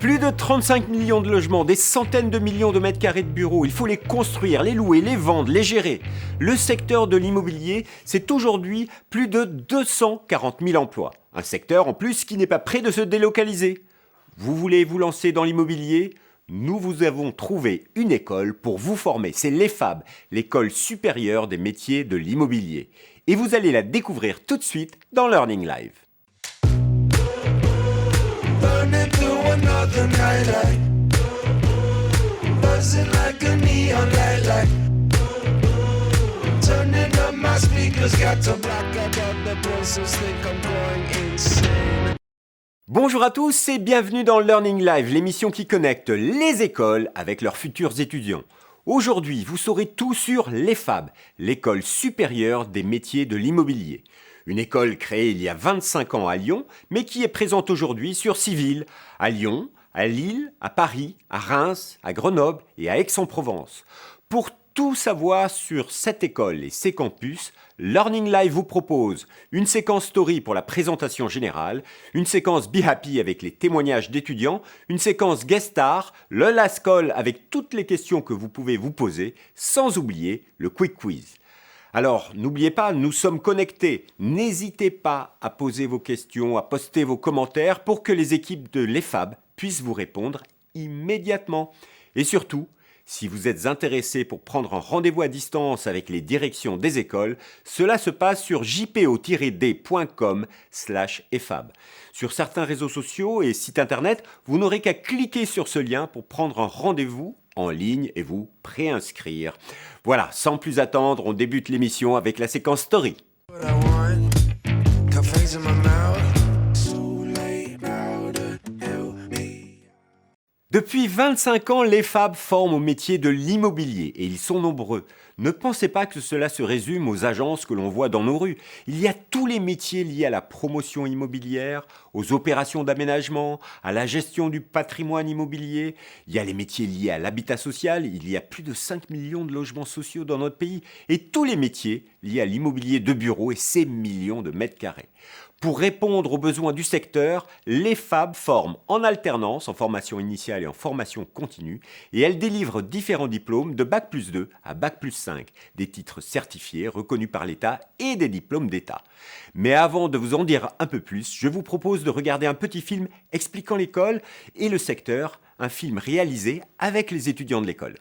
Plus de 35 millions de logements, des centaines de millions de mètres carrés de bureaux, il faut les construire, les louer, les vendre, les gérer. Le secteur de l'immobilier, c'est aujourd'hui plus de 240 000 emplois. Un secteur en plus qui n'est pas prêt de se délocaliser. Vous voulez vous lancer dans l'immobilier ? Nous vous avons trouvé une école pour vous former. C'est l'EFAB, l'École supérieure des métiers de l'immobilier. Et vous allez la découvrir tout de suite dans Learning Live. Burning through another night light, buzzing like a neon light. Turning up my speakers, got to block out all the voices, think I'm going insane. Bonjour à tous et bienvenue dans Learning Live, l'émission qui connecte les écoles avec leurs futurs étudiants. Aujourd'hui, vous saurez tout sur l'EFAB, l'École supérieure des métiers de l'immobilier. Une école créée il y a 25 ans à Lyon, mais qui est présente aujourd'hui sur 6 villes, à Lyon, à Lille, à Paris, à Reims, à Grenoble et à Aix-en-Provence. Pour tout savoir sur cette école et ses campus, Learning Live vous propose une séquence story pour la présentation générale, une séquence Be Happy avec les témoignages d'étudiants, une séquence guest star, le last call avec toutes les questions que vous pouvez vous poser, sans oublier le quick quiz. Alors, n'oubliez pas, nous sommes connectés. N'hésitez pas à poser vos questions, à poster vos commentaires pour que les équipes de l'EFAB puissent vous répondre immédiatement. Et surtout, si vous êtes intéressé pour prendre un rendez-vous à distance avec les directions des écoles, cela se passe sur jpo-d.com/efab. Sur certains réseaux sociaux et sites internet, vous n'aurez qu'à cliquer sur ce lien pour prendre un rendez-vous en ligne et vous préinscrire. Voilà, sans plus attendre, on débute l'émission avec la séquence story. What I want, caffeine in my mouth. So late now to help me. Depuis 25 ans, l'EFAB forme au métier de l'immobilier et ils sont nombreux. Ne pensez pas que cela se résume aux agences que l'on voit dans nos rues. Il y a tous les métiers liés à la promotion immobilière, aux opérations d'aménagement, à la gestion du patrimoine immobilier. Il y a les métiers liés à l'habitat social. Il y a plus de 5 millions de logements sociaux dans notre pays. Et tous les métiers liés à l'immobilier de bureaux et ces millions de mètres carrés. Pour répondre aux besoins du secteur, l'EFAB forme en alternance, en formation initiale et en formation continue, et elle délivre différents diplômes de Bac+2 à Bac+5, des titres certifiés reconnus par l'État et des diplômes d'État. Mais avant de vous en dire un peu plus, je vous propose de regarder un petit film expliquant l'école et le secteur, un film réalisé avec les étudiants de l'école.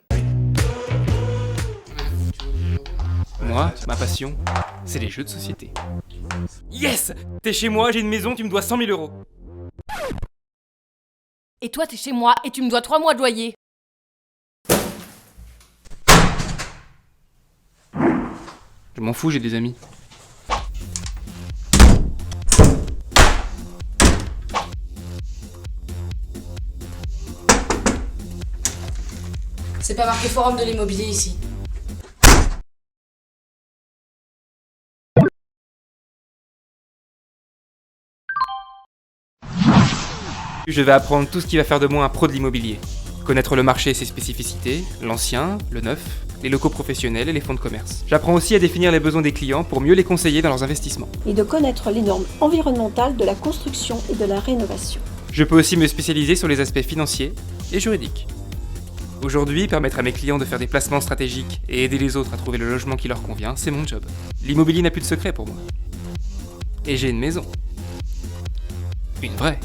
Moi, ma passion, c'est les jeux de société. Yes! T'es chez moi, j'ai une maison, tu me dois 100 000 euros. Et toi, t'es chez moi et tu me dois 3 mois de loyer. Je m'en fous, j'ai des amis. C'est pas marqué forum de l'immobilier ici. Je vais apprendre tout ce qui va faire de moi un pro de l'immobilier. Connaître le marché et ses spécificités, l'ancien, le neuf, les locaux professionnels et les fonds de commerce. J'apprends aussi à définir les besoins des clients pour mieux les conseiller dans leurs investissements. Et de connaître les normes environnementales de la construction et de la rénovation. Je peux aussi me spécialiser sur les aspects financiers et juridiques. Aujourd'hui, permettre à mes clients de faire des placements stratégiques et aider les autres à trouver le logement qui leur convient, c'est mon job. L'immobilier n'a plus de secret pour moi. Et j'ai une maison. Une vraie.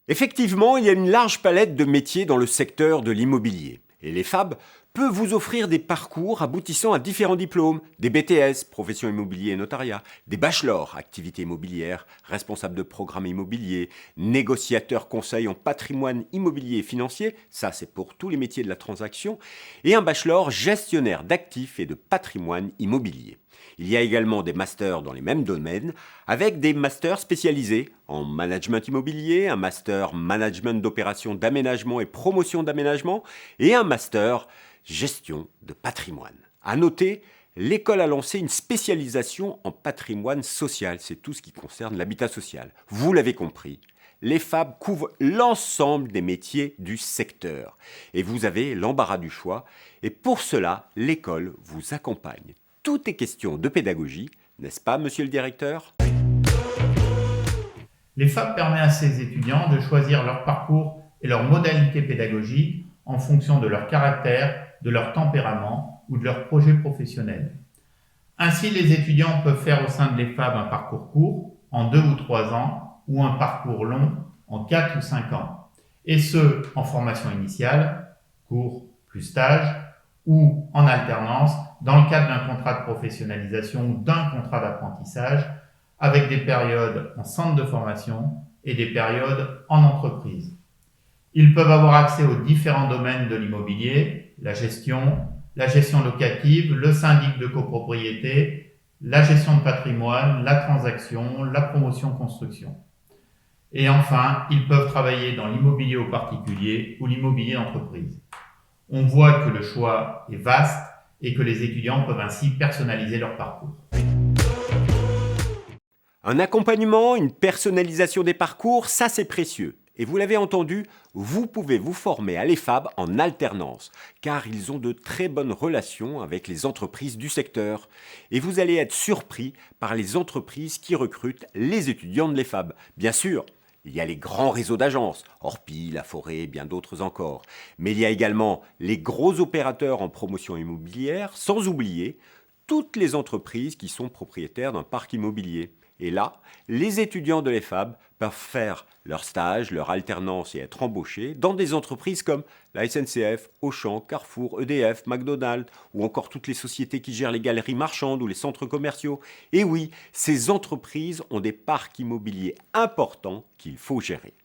Effectivement, il y a une large palette de métiers dans le secteur de l'immobilier. Et l'EFAB peut vous offrir des parcours aboutissant à différents diplômes, des BTS, profession immobilier et notariat, des bachelors, activités immobilières, responsable de programme immobilier, négociateur conseil en patrimoine immobilier et financier, ça c'est pour tous les métiers de la transaction, et un bachelor gestionnaire d'actifs et de patrimoine immobilier. Il y a également des masters dans les mêmes domaines, avec des masters spécialisés en management immobilier, un master management d'opérations d'aménagement et promotion d'aménagement, et un master gestion de patrimoine. À noter, l'école a lancé une spécialisation en patrimoine social, c'est tout ce qui concerne l'habitat social. Vous l'avez compris, l'EFAB couvre l'ensemble des métiers du secteur. Et vous avez l'embarras du choix, et pour cela, l'école vous accompagne. Tout est question de pédagogie, n'est-ce pas, monsieur le directeur ? L'EFAB permet à ces étudiants de choisir leur parcours et leur modalité pédagogique en fonction de leur caractère, de leur tempérament ou de leur projet professionnel. Ainsi, les étudiants peuvent faire au sein de l'EFAB un parcours court, en 2 ou 3 ans, ou un parcours long, en 4 ou 5 ans. Et ce, en formation initiale, cours plus stage, ou en alternance, dans le cadre d'un contrat de professionnalisation ou d'un contrat d'apprentissage, avec des périodes en centre de formation et des périodes en entreprise. Ils peuvent avoir accès aux différents domaines de l'immobilier, la gestion locative, le syndic de copropriété, la gestion de patrimoine, la transaction, la promotion construction. Et enfin, ils peuvent travailler dans l'immobilier au particulier ou l'immobilier d'entreprise. On voit que le choix est vaste et que les étudiants peuvent ainsi personnaliser leur parcours. Un accompagnement, une personnalisation des parcours, ça c'est précieux. Et vous l'avez entendu, vous pouvez vous former à l'EFAB en alternance, car ils ont de très bonnes relations avec les entreprises du secteur. Et vous allez être surpris par les entreprises qui recrutent les étudiants de l'EFAB. Bien sûr, il y a les grands réseaux d'agences, Orpi, La Forêt et bien d'autres encore. Mais il y a également les gros opérateurs en promotion immobilière, sans oublier toutes les entreprises qui sont propriétaires d'un parc immobilier. Et là, les étudiants de l'EFAB peuvent faire leur stage, leur alternance et être embauchés dans des entreprises comme la SNCF, Auchan, Carrefour, EDF, McDonald's ou encore toutes les sociétés qui gèrent les galeries marchandes ou les centres commerciaux. Et oui, ces entreprises ont des parcs immobiliers importants qu'il faut gérer.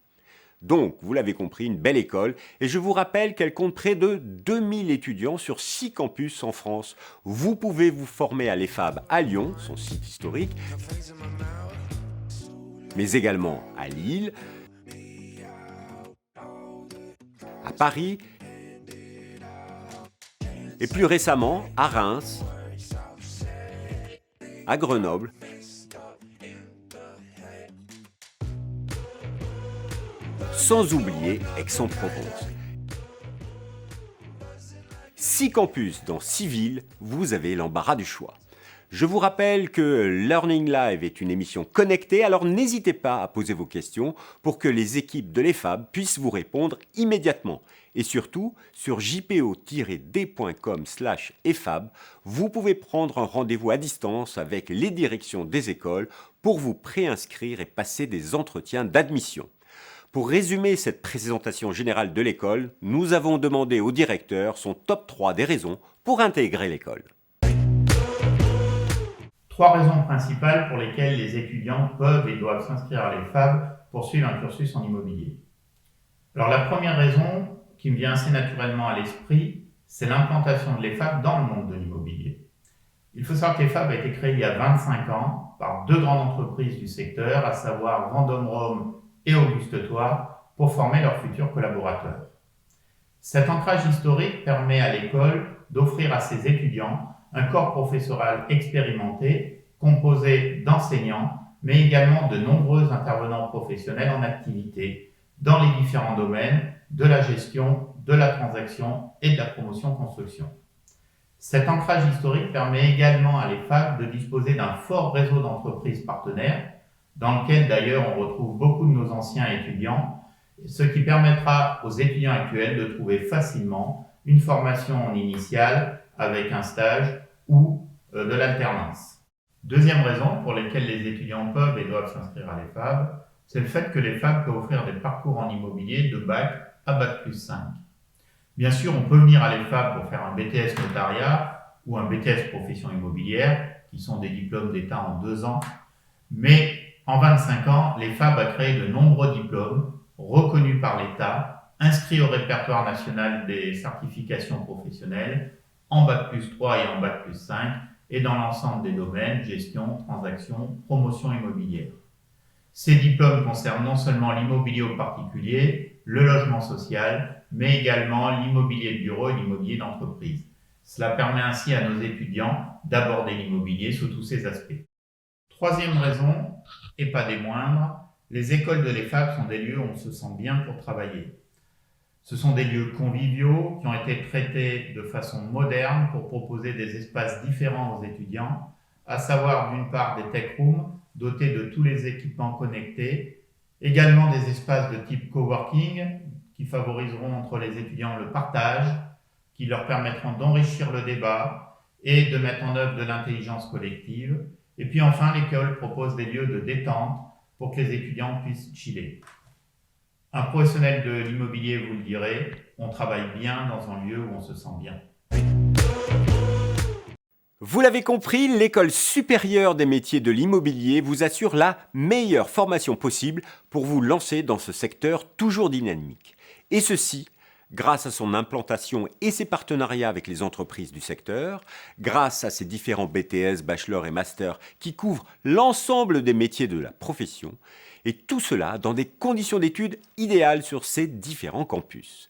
Donc, vous l'avez compris, une belle école, et je vous rappelle qu'elle compte près de 2000 étudiants sur 6 campus en France. Vous pouvez vous former à l'EFAB à Lyon, son site historique, mais également à Lille, à Paris, et plus récemment à Reims, à Grenoble, sans oublier Aix-en-Provence. 6 campus dans 6 villes, vous avez l'embarras du choix. Je vous rappelle que Learning Live est une émission connectée, alors n'hésitez pas à poser vos questions pour que les équipes de l'EFAB puissent vous répondre immédiatement. Et surtout, sur jpo-d.com/EFAB, vous pouvez prendre un rendez-vous à distance avec les directions des écoles pour vous préinscrire et passer des entretiens d'admission. Pour résumer cette présentation générale de l'école, nous avons demandé au directeur son top 3 des raisons pour intégrer l'école. 3 raisons principales pour lesquelles les étudiants peuvent et doivent s'inscrire à l'EFAB pour suivre un cursus en immobilier. Alors la première raison qui me vient assez naturellement à l'esprit, c'est l'implantation de l'EFAB dans le monde de l'immobilier. Il faut savoir que l'EFAB a été créée il y a 25 ans par 2 grandes entreprises du secteur, à savoir Vendôme Rome et Auguste Thouars, pour former leurs futurs collaborateurs. Cet ancrage historique permet à l'école d'offrir à ses étudiants un corps professoral expérimenté, composé d'enseignants, mais également de nombreux intervenants professionnels en activité dans les différents domaines de la gestion, de la transaction et de la promotion construction. Cet ancrage historique permet également à l'EFAB de disposer d'un fort réseau d'entreprises partenaires, dans lequel d'ailleurs on retrouve beaucoup de nos anciens étudiants, ce qui permettra aux étudiants actuels de trouver facilement une formation en initiale avec un stage ou de l'alternance. Deuxième raison pour laquelle les étudiants peuvent et doivent s'inscrire à l'EFAB, c'est le fait que l'EFAB peut offrir des parcours en immobilier de bac à bac+5. Bien sûr, on peut venir à l'EFAB pour faire un BTS notariat ou un BTS profession immobilière, qui sont des diplômes d'État en 2 ans, mais en 25 ans, l'EFAB a créé de nombreux diplômes reconnus par l'État, inscrits au répertoire national des certifications professionnelles, en bac+3 et en bac+5, et dans l'ensemble des domaines, gestion, transaction, promotion immobilière. Ces diplômes concernent non seulement l'immobilier au particulier, le logement social, mais également l'immobilier de bureau et l'immobilier d'entreprise. Cela permet ainsi à nos étudiants d'aborder l'immobilier sous tous ses aspects. Troisième raison, et pas des moindres, les écoles de l'EFAB sont des lieux où on se sent bien pour travailler. Ce sont des lieux conviviaux qui ont été traités de façon moderne pour proposer des espaces différents aux étudiants, à savoir d'une part des tech rooms dotés de tous les équipements connectés Également des espaces de type coworking qui favoriseront entre les étudiants le partage, qui leur permettront d'enrichir le débat et de mettre en œuvre de l'intelligence collective. Et puis enfin, l'école propose des lieux de détente pour que les étudiants puissent chiller. Un professionnel de l'immobilier vous le dirait, on travaille bien dans un lieu où on se sent bien. Vous l'avez compris, l'École supérieure des métiers de l'immobilier vous assure la meilleure formation possible pour vous lancer dans ce secteur toujours dynamique. Et ceci, grâce à son implantation et ses partenariats avec les entreprises du secteur, grâce à ses différents BTS, bachelor et master qui couvrent l'ensemble des métiers de la profession, et tout cela dans des conditions d'études idéales sur ces différents campus.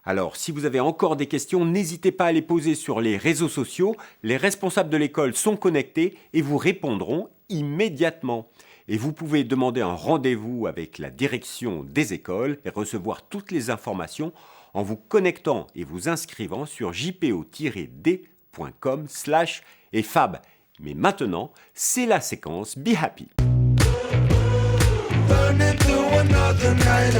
Alors, si vous avez encore des questions, n'hésitez pas à les poser sur les réseaux sociaux. Les responsables de l'école sont connectés et vous répondront immédiatement. Et vous pouvez demander un rendez-vous avec la direction des écoles et recevoir toutes les informations en vous connectant et vous inscrivant sur jpo-d.com/efab. Mais maintenant, c'est la séquence Be Happy. Burning through another night.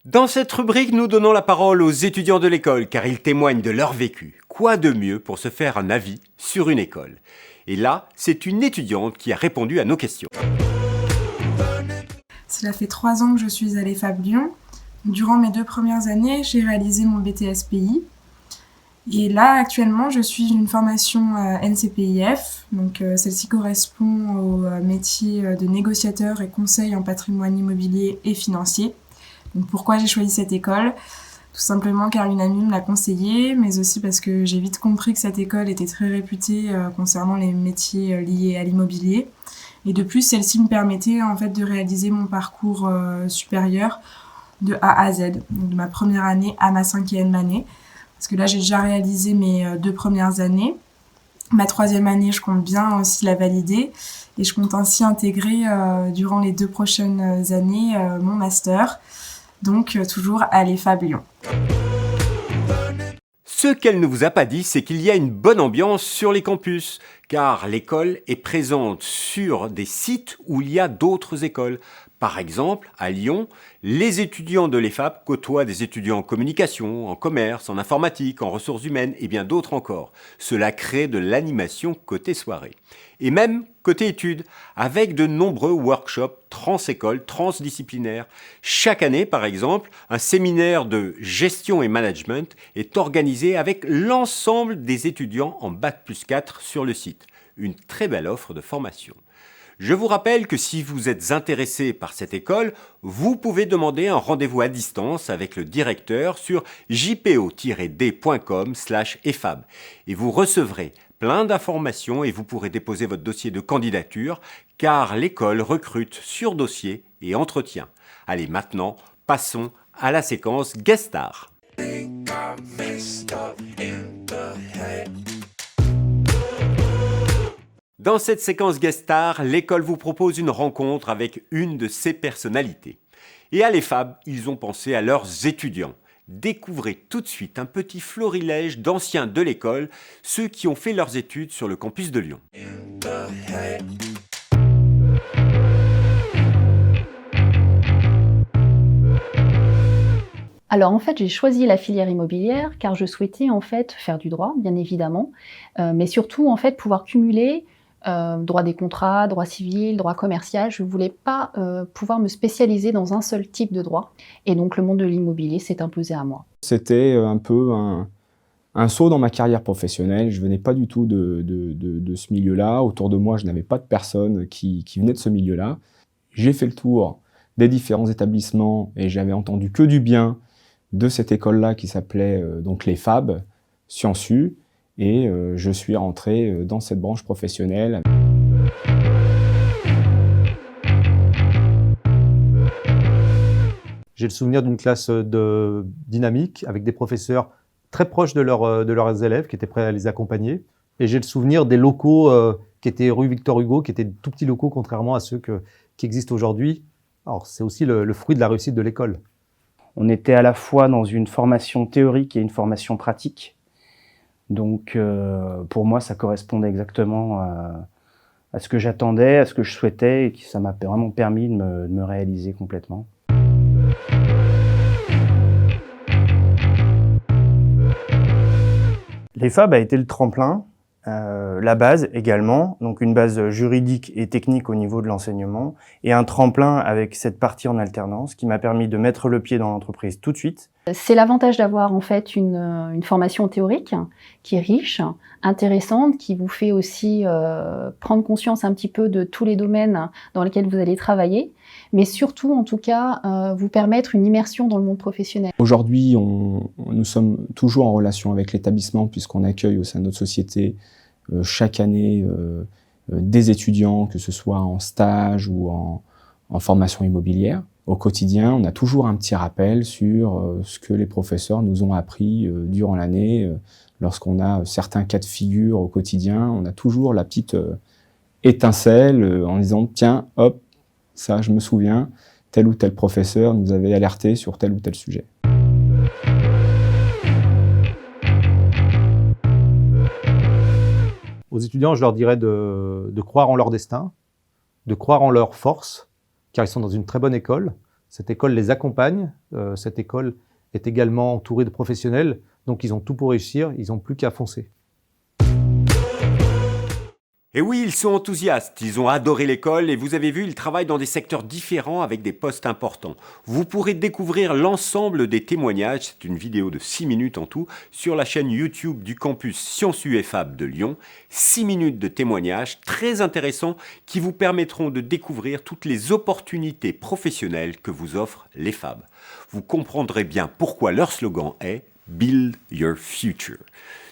Dans cette rubrique, nous donnons la parole aux étudiants de l'école car ils témoignent de leur vécu. Quoi de mieux pour se faire un avis sur une école? Et là, c'est une étudiante qui a répondu à nos questions. Cela fait 3 ans que je suis à l'EFAB Lyon. Durant mes 2 premières années, j'ai réalisé mon BTS PI. Et là, actuellement, je suis une formation NCPIF. Donc, celle-ci correspond au métier de négociateur et conseil en patrimoine immobilier et financier. Donc, pourquoi j'ai choisi cette école ? Tout simplement car une amie me l'a conseillé, mais aussi parce que j'ai vite compris que cette école était très réputée concernant les métiers liés à l'immobilier. Et de plus, celle-ci me permettait en fait de réaliser mon parcours supérieur de A à Z, donc de ma première année à ma 5e année. Parce que là, j'ai déjà réalisé mes 2 premières années. Ma 3e année, je compte bien aussi la valider. Et je compte ainsi intégrer durant les 2 prochaines années mon master. Donc toujours à l'EFAB Lyon. Ce qu'elle ne vous a pas dit, c'est qu'il y a une bonne ambiance sur les campus, car l'école est présente sur des sites où il y a d'autres écoles. Par exemple, à Lyon, les étudiants de l'EFAB côtoient des étudiants en communication, en commerce, en informatique, en ressources humaines et bien d'autres encore. Cela crée de l'animation côté soirée. Et même côté études, avec de nombreux workshops trans-écoles, transdisciplinaires. Chaque année, par exemple, un séminaire de gestion et management est organisé avec l'ensemble des étudiants en Bac+4 sur le site. Une très belle offre de formation. Je vous rappelle que si vous êtes intéressé par cette école, vous pouvez demander un rendez-vous à distance avec le directeur sur jpo-d.com/efab et vous recevrez plein d'informations et vous pourrez déposer votre dossier de candidature car l'école recrute sur dossier et entretien. Allez, maintenant, passons à la séquence Guest Star. Think I messed up in the head. Dans cette séquence Guest Star, l'école vous propose une rencontre avec une de ses personnalités. Et à l'EFAB, ils ont pensé à leurs étudiants. Découvrez tout de suite un petit florilège d'anciens de l'école, ceux qui ont fait leurs études sur le campus de Lyon. In the head. Alors en fait, j'ai choisi la filière immobilière car je souhaitais en fait faire du droit, bien évidemment, mais surtout en fait pouvoir cumuler droit des contrats, droit civil, droit commercial. Je ne voulais pas pouvoir me spécialiser dans un seul type de droit. Et donc le monde de l'immobilier s'est imposé à moi. C'était un peu un saut dans ma carrière professionnelle. Je venais pas du tout de ce milieu-là. Autour de moi, je n'avais pas de personnes qui venaient de ce milieu-là. J'ai fait le tour des différents établissements et j'avais entendu que du bien de cette école-là qui s'appelait donc l'EFAB, Sciences U, et je suis rentré dans cette branche professionnelle. J'ai le souvenir d'une classe dynamique avec des professeurs très proches de leurs élèves qui étaient prêts à les accompagner. Et j'ai le souvenir des locaux qui étaient rue Victor Hugo, qui étaient de tout petits locaux contrairement à ceux qui existent aujourd'hui. Alors c'est aussi le fruit de la réussite de l'école. On était à la fois dans une formation théorique et une formation pratique. Donc, pour moi, ça correspondait exactement à ce que j'attendais, à ce que je souhaitais, et que ça m'a vraiment permis de me réaliser complètement. L'EFAB a été le tremplin, la base également, donc une base juridique et technique au niveau de l'enseignement, et un tremplin avec cette partie en alternance qui m'a permis de mettre le pied dans l'entreprise tout de suite. C'est l'avantage d'avoir en fait une formation théorique qui est riche, intéressante, qui vous fait aussi prendre conscience un petit peu de tous les domaines dans lesquels vous allez travailler, mais surtout en tout cas vous permettre une immersion dans le monde professionnel. Aujourd'hui, nous sommes toujours en relation avec l'établissement puisqu'on accueille au sein de notre société chaque année des étudiants, que ce soit en stage ou en formation immobilière. Au quotidien, on a toujours un petit rappel sur ce que les professeurs nous ont appris durant l'année. Lorsqu'on a certains cas de figure au quotidien, on a toujours la petite étincelle en disant « Tiens, hop, ça je me souviens, tel ou tel professeur nous avait alerté sur tel ou tel sujet ». Aux étudiants, je leur dirais de croire en leur destin, de croire en leur force, car ils sont dans une très bonne école. Cette école les accompagne. Cette école est également entourée de professionnels, donc ils ont tout pour réussir, ils n'ont plus qu'à foncer. Et oui, ils sont enthousiastes, ils ont adoré l'école et vous avez vu, ils travaillent dans des secteurs différents avec des postes importants. Vous pourrez découvrir l'ensemble des témoignages, c'est une vidéo de 6 minutes en tout, sur la chaîne YouTube du campus Sciences U EFAB de Lyon. 6 minutes de témoignages très intéressants qui vous permettront de découvrir toutes les opportunités professionnelles que vous offre l'EFAB. Vous comprendrez bien pourquoi leur slogan est « Build Your Future ».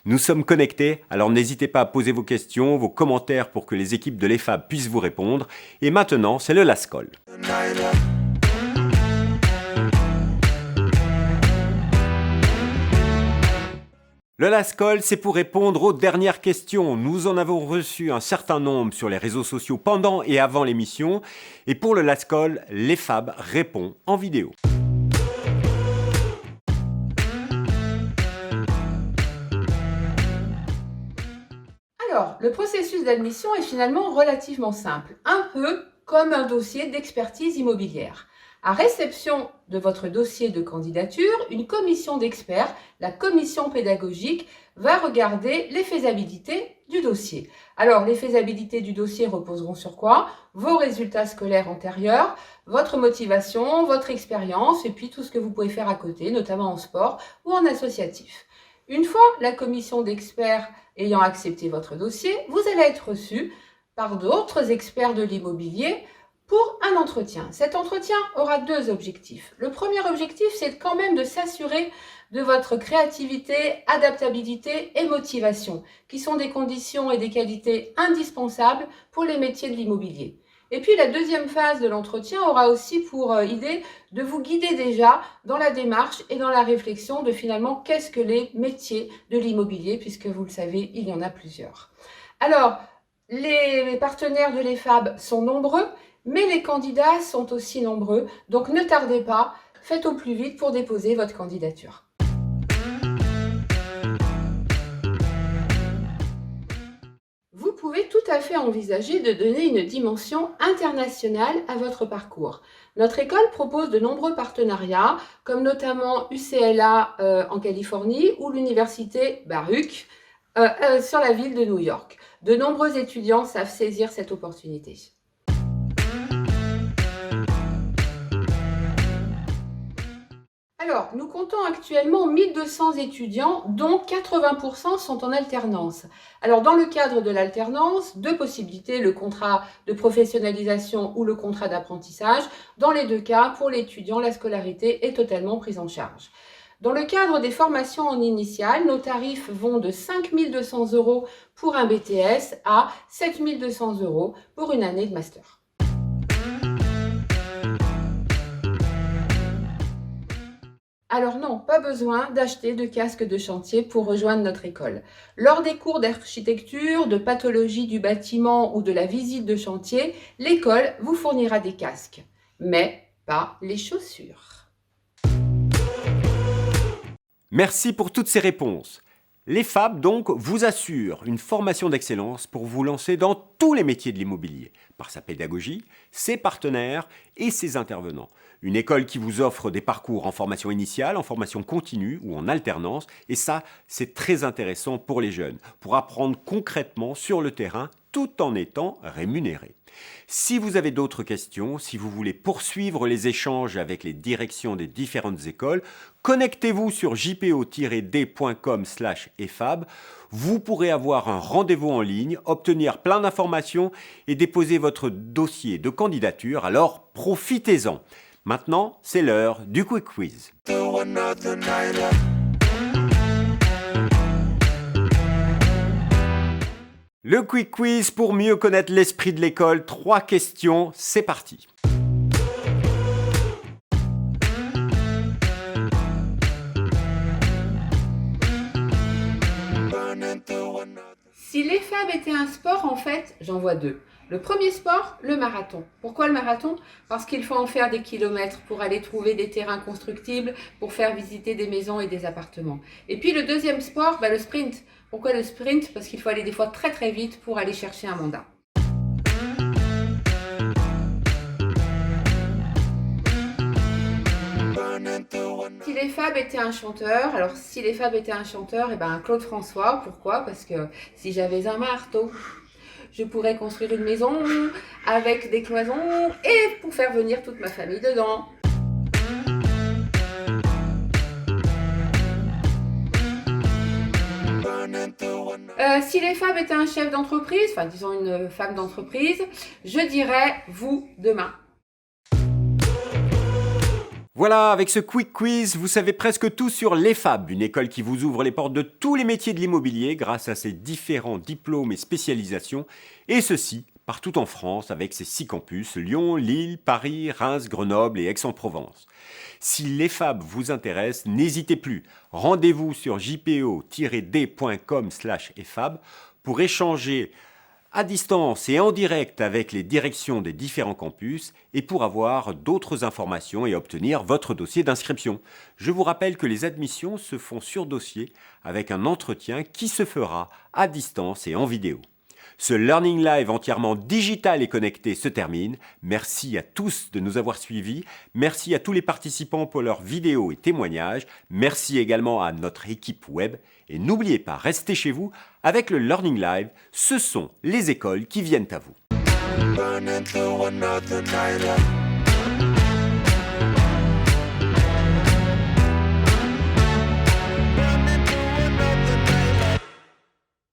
Nous sommes connectés, alors n'hésitez pas à poser vos questions, vos commentaires pour que les équipes de l'EFAB puissent vous répondre. Et maintenant, c'est le Last Call. Le Last Call, c'est pour répondre aux dernières questions. Nous en avons reçu un certain nombre sur les réseaux sociaux pendant et avant l'émission. Et pour le Last Call, l'EFAB répond en vidéo. Alors, le processus d'admission est finalement relativement simple, un peu comme un dossier d'expertise immobilière. À réception de votre dossier de candidature, une commission d'experts, la commission pédagogique, va regarder les faisabilités du dossier. Alors, les faisabilités du dossier reposeront sur quoi? Vos résultats scolaires antérieurs, votre motivation, votre expérience et puis tout ce que vous pouvez faire à côté, notamment en sport ou en associatif. Une fois la commission d'experts ayant accepté votre dossier, vous allez être reçu par d'autres experts de l'immobilier pour un entretien. Cet entretien aura deux objectifs. Le premier objectif, c'est quand même de s'assurer de votre créativité, adaptabilité et motivation, qui sont des conditions et des qualités indispensables pour les métiers de l'immobilier. Et puis la deuxième phase de l'entretien aura aussi pour idée de vous guider déjà dans la démarche et dans la réflexion de finalement qu'est-ce que les métiers de l'immobilier, puisque vous le savez, il y en a plusieurs. Alors, les partenaires de l'EFAB sont nombreux, mais les candidats sont aussi nombreux, donc ne tardez pas, faites au plus vite pour déposer votre candidature. Vous pouvez tout à fait envisager de donner une dimension internationale à votre parcours. Notre école propose de nombreux partenariats, comme notamment UCLA en Californie ou l'université Baruch sur la ville de New York. De nombreux étudiants savent saisir cette opportunité. Alors, nous comptons actuellement 1200 étudiants, dont 80% sont en alternance. Alors, dans le cadre de l'alternance, deux possibilités, le contrat de professionnalisation ou le contrat d'apprentissage. Dans les deux cas, pour l'étudiant, la scolarité est totalement prise en charge. Dans le cadre des formations en initiale, nos tarifs vont de 5 200 € pour un BTS à 7 200 € pour une année de master. Alors non, pas besoin d'acheter de casque de chantier pour rejoindre notre école. Lors des cours d'architecture, de pathologie du bâtiment ou de la visite de chantier, l'école vous fournira des casques, mais pas les chaussures. Merci pour toutes ces réponses. Les FAB, donc, vous assurent une formation d'excellence pour vous lancer dans tous les métiers de l'immobilier, par sa pédagogie, ses partenaires et ses intervenants. Une école qui vous offre des parcours en formation initiale, en formation continue ou en alternance, et ça, c'est très intéressant pour les jeunes, pour apprendre concrètement sur le terrain tout en étant rémunéré. Si vous avez d'autres questions, si vous voulez poursuivre les échanges avec les directions des différentes écoles, connectez-vous sur jpo-d.com/efab. Vous pourrez avoir un rendez-vous en ligne, obtenir plein d'informations et déposer votre dossier de candidature. Alors profitez-en. Maintenant, c'est l'heure du Quick Quiz. Le Quick Quiz pour mieux connaître l'esprit de l'école. 3 questions, c'est parti. Si les FAB étaient un sport, en fait, j'en vois 2. Le premier sport, le marathon. Pourquoi le marathon? Parce qu'il faut en faire des kilomètres pour aller trouver des terrains constructibles, pour faire visiter des maisons et des appartements. Et puis le deuxième sport, le sprint. Pourquoi le sprint? Parce qu'il faut aller des fois très très vite pour aller chercher un mandat. Si les FAB étaient un chanteur, alors si les FAB étaient un chanteur, Claude François. Pourquoi? Parce que si j'avais un marteau, je pourrais construire une maison avec des cloisons et pour faire venir toute ma famille dedans. Si les FAB étaient un chef d'entreprise, disons une femme d'entreprise, je dirais vous demain. Voilà, avec ce Quick Quiz, vous savez presque tout sur l'EFAB, une école qui vous ouvre les portes de tous les métiers de l'immobilier grâce à ses différents diplômes et spécialisations, et ceci partout en France avec ses 6 campus, Lyon, Lille, Paris, Reims, Grenoble et Aix-en-Provence. Si l'EFAB vous intéresse, n'hésitez plus, rendez-vous sur jpo-d.com/efab pour échanger à distance et en direct avec les directions des différents campus et pour avoir d'autres informations et obtenir votre dossier d'inscription. Je vous rappelle que les admissions se font sur dossier avec un entretien qui se fera à distance et en vidéo. Ce Learning Live entièrement digital et connecté se termine. Merci à tous de nous avoir suivis. Merci à tous les participants pour leurs vidéos et témoignages. Merci également à notre équipe web. Et n'oubliez pas, restez chez vous avec le Learning Live. Ce sont les écoles qui viennent à vous.